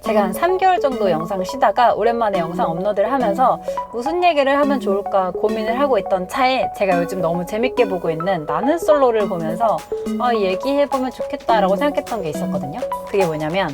제가 한 3개월 정도 영상 쉬다가 오랜만에 영상 업로드를 하면서 무슨 얘기를 하면 좋을까 고민을 하고 있던 차에 제가 요즘 너무 재밌게 보고 있는 나는 솔로를 보면서 얘기해보면 좋겠다라고 생각했던 게 있었거든요. 그게 뭐냐면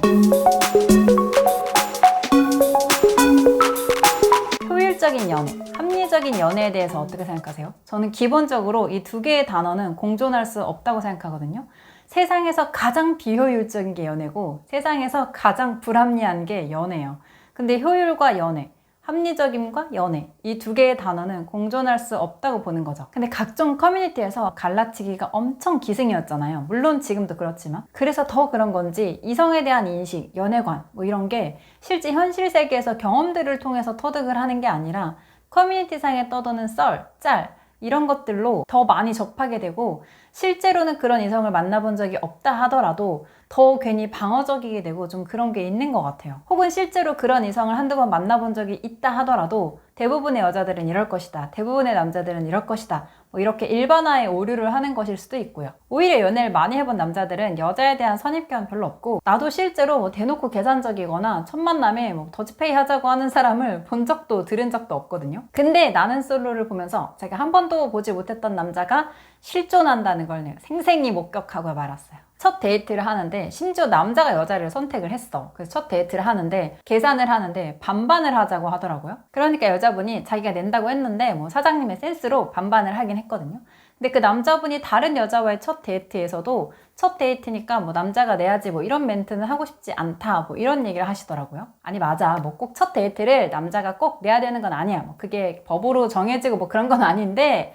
효율적인 연애, 합리적인 연애에 대해서 어떻게 생각하세요? 저는 기본적으로 이 두 개의 단어는 공존할 수 없다고 생각하거든요. 세상에서 가장 비효율적인 게 연애고 세상에서 가장 불합리한 게 연애예요. 근데 효율과 연애, 합리적임과 연애, 이 두 개의 단어는 공존할 수 없다고 보는 거죠. 근데 각종 커뮤니티에서 갈라치기가 엄청 기승이었잖아요. 물론 지금도 그렇지만. 그래서 더 그런 건지 이성에 대한 인식, 연애관 뭐 이런 게 실제 현실 세계에서 경험들을 통해서 터득을 하는 게 아니라 커뮤니티상에 떠도는 썰, 짤 이런 것들로 더 많이 접하게 되고 실제로는 그런 이성을 만나본 적이 없다 하더라도 더 괜히 방어적이게 되고 좀 그런 게 있는 것 같아요. 혹은 실제로 그런 이성을 한두 번 만나본 적이 있다 하더라도 대부분의 여자들은 이럴 것이다, 대부분의 남자들은 이럴 것이다, 뭐 이렇게 일반화의 오류를 하는 것일 수도 있고요. 오히려 연애를 많이 해본 남자들은 여자에 대한 선입견 별로 없고 나도 실제로 뭐 대놓고 계산적이거나 첫 만남에 뭐 더치페이 하자고 하는 사람을 본 적도 들은 적도 없거든요. 근데 나는 솔로를 보면서 제가 한 번도 보지 못했던 남자가 실존한다는 걸 생생히 목격하고 말았어요. 첫 데이트를 하는데 심지어 남자가 여자를 선택을 했어. 그래서 첫 데이트를 하는데 계산을 하는데 반반을 하자고 하더라고요. 그러니까 여자분이 자기가 낸다고 했는데 뭐 사장님의 센스로 반반을 하긴 했거든요. 근데 그 남자분이 다른 여자와의 첫 데이트에서도 첫 데이트니까 뭐 남자가 내야지 뭐 이런 멘트는 하고 싶지 않다 뭐 이런 얘기를 하시더라고요. 아니 맞아, 뭐 꼭 첫 데이트를 남자가 꼭 내야 되는 건 아니야. 뭐 그게 법으로 정해지고 뭐 그런 건 아닌데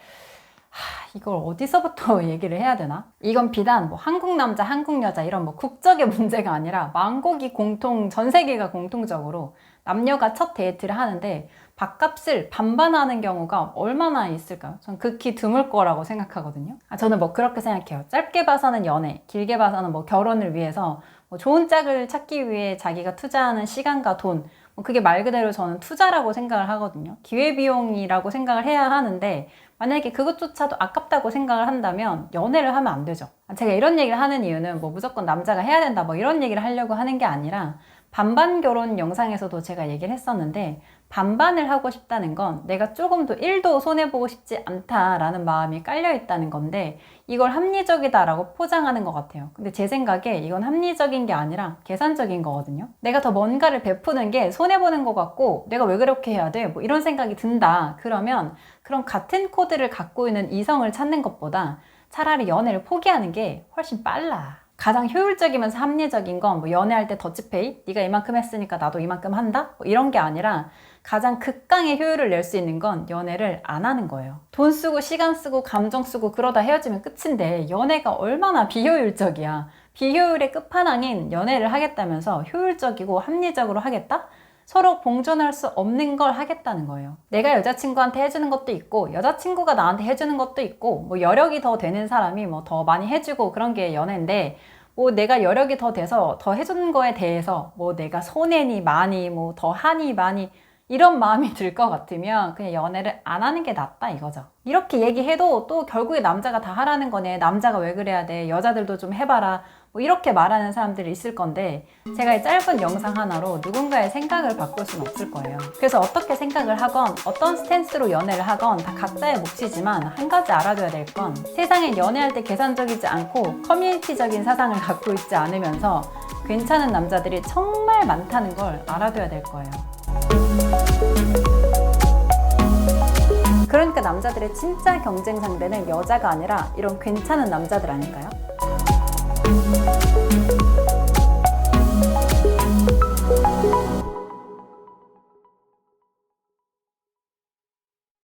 이걸 어디서부터 얘기를 해야 되나? 이건 비단 뭐 한국 남자, 한국 여자 이런 뭐 국적의 문제가 아니라 만국이 전 세계가 공통적으로 남녀가 첫 데이트를 하는데 밥값을 반반하는 경우가 얼마나 있을까요? 전 극히 드물 거라고 생각하거든요. 저는 뭐 그렇게 생각해요. 짧게 봐서는 연애, 길게 봐서는 뭐 결혼을 위해서 뭐 좋은 짝을 찾기 위해 자기가 투자하는 시간과 돈, 그게 말 그대로 저는 투자라고 생각을 하거든요. 기회비용이라고 생각을 해야 하는데 만약에 그것조차도 아깝다고 생각을 한다면 연애를 하면 안 되죠. 제가 이런 얘기를 하는 이유는 뭐 무조건 남자가 해야 된다 뭐 이런 얘기를 하려고 하는 게 아니라 반반 결혼 영상에서도 제가 얘기를 했었는데 반반을 하고 싶다는 건 내가 조금도 1도 손해보고 싶지 않다라는 마음이 깔려있다는 건데 이걸 합리적이다라고 포장하는 것 같아요. 근데 제 생각에 이건 합리적인 게 아니라 계산적인 거거든요. 내가 더 뭔가를 베푸는 게 손해보는 것 같고 내가 왜 그렇게 해야 돼? 뭐 이런 생각이 든다. 그러면 그런 같은 코드를 갖고 있는 이성을 찾는 것보다 차라리 연애를 포기하는 게 훨씬 빨라. 가장 효율적이면서 합리적인 건 뭐 연애할 때 더치페이? 네가 이만큼 했으니까 나도 이만큼 한다? 뭐 이런 게 아니라 가장 극강의 효율을 낼 수 있는 건 연애를 안 하는 거예요. 돈 쓰고 시간 쓰고 감정 쓰고 그러다 헤어지면 끝인데 연애가 얼마나 비효율적이야. 비효율의 끝판왕인 연애를 하겠다면서 효율적이고 합리적으로 하겠다? 서로 공존할 수 없는 걸 하겠다는 거예요. 내가 여자친구한테 해주는 것도 있고 여자친구가 나한테 해주는 것도 있고 뭐 여력이 더 되는 사람이 뭐 더 많이 해주고 그런 게 연애인데 뭐 내가 여력이 더 돼서 더 해주는 거에 대해서 뭐 내가 손해니 많이 뭐 더 하니 많이 이런 마음이 들 것 같으면 그냥 연애를 안 하는 게 낫다 이거죠. 이렇게 얘기해도 또 결국에 남자가 다 하라는 거네. 남자가 왜 그래야 돼? 여자들도 좀 해봐라. 뭐 이렇게 말하는 사람들이 있을 건데 제가 이 짧은 영상 하나로 누군가의 생각을 바꿀 수는 없을 거예요. 그래서 어떻게 생각을 하건 어떤 스탠스로 연애를 하건 다 각자의 몫이지만 한 가지 알아둬야 될 건 세상엔 연애할 때 계산적이지 않고 커뮤니티적인 사상을 갖고 있지 않으면서 괜찮은 남자들이 정말 많다는 걸 알아둬야 될 거예요. 그러니까 남자들의 진짜 경쟁 상대는 여자가 아니라 이런 괜찮은 남자들 아닐까요?